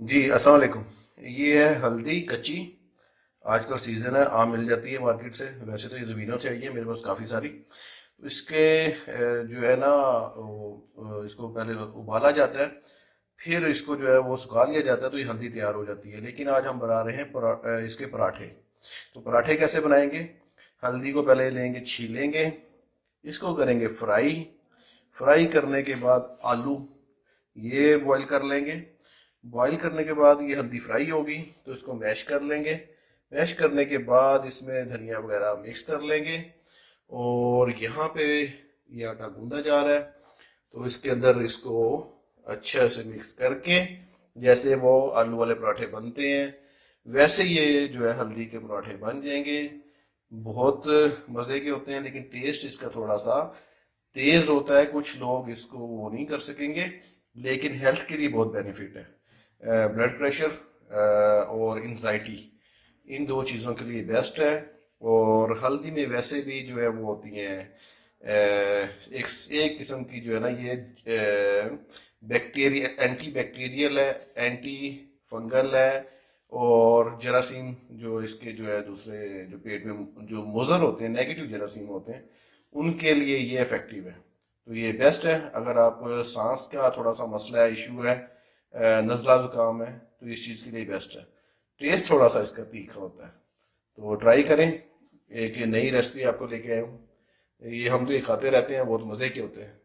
जी अस्सलाम वालेकुम। ये है हल्दी कच्ची। आजकल सीज़न है, आम मिल जाती है मार्केट से। वैसे तो ये ज़मीनों से आई है, मेरे पास काफ़ी सारी। तो इसके जो है ना इसको पहले उबाला जाता है, फिर इसको जो है वो सुखा लिया जाता है, तो ये हल्दी तैयार हो जाती है। लेकिन आज हम बना रहे हैं इसके पराठे। तो पराठे कैसे बनाएंगे? हल्दी को पहले लेंगे, छीलेंगे, इसको करेंगे फ्राई। फ्राई करने के बाद आलू ये बॉईल कर लेंगे। बॉईल करने के बाद ये हल्दी फ्राई होगी तो इसको मैश कर लेंगे। मैश करने के बाद इसमें धनिया वगैरह मिक्स कर लेंगे। और यहाँ पे ये आटा गूंदा जा रहा है, तो इसके अंदर इसको अच्छे से मिक्स करके, जैसे वो आलू वाले पराठे बनते हैं वैसे ये जो है हल्दी के पराठे बन जाएंगे। बहुत मज़े के होते हैं, लेकिन टेस्ट इसका थोड़ा सा तेज होता है। कुछ लोग इसको वो नहीं कर सकेंगे, लेकिन हेल्थ के लिए बहुत बेनिफिट है। ब्लड प्रेशर और एंजाइटी, इन दो चीज़ों के लिए बेस्ट है। और हल्दी में वैसे भी जो है वो होती हैं एक एक किस्म की जो है ना ये बैक्टीरिया, एंटी बैक्टीरियल है, एंटी फंगल है। और जरासीम जो इसके जो है दूसरे जो पेट में जो मुज़र होते हैं, नेगेटिव जरासीम होते हैं, उनके लिए ये इफेक्टिव है। तो ये बेस्ट है अगर आप सांस का थोड़ा सा मसला है, इशू है, नज़ला ज़ुकाम है, तो इस चीज़ के लिए बेस्ट है। टेस्ट थोड़ा सा इसका तीखा होता है, तो ट्राई करें। एक ये नई रेसिपी आपको लेके आया हूँ। ये हम तो ये खाते रहते हैं, बहुत मज़े के होते हैं।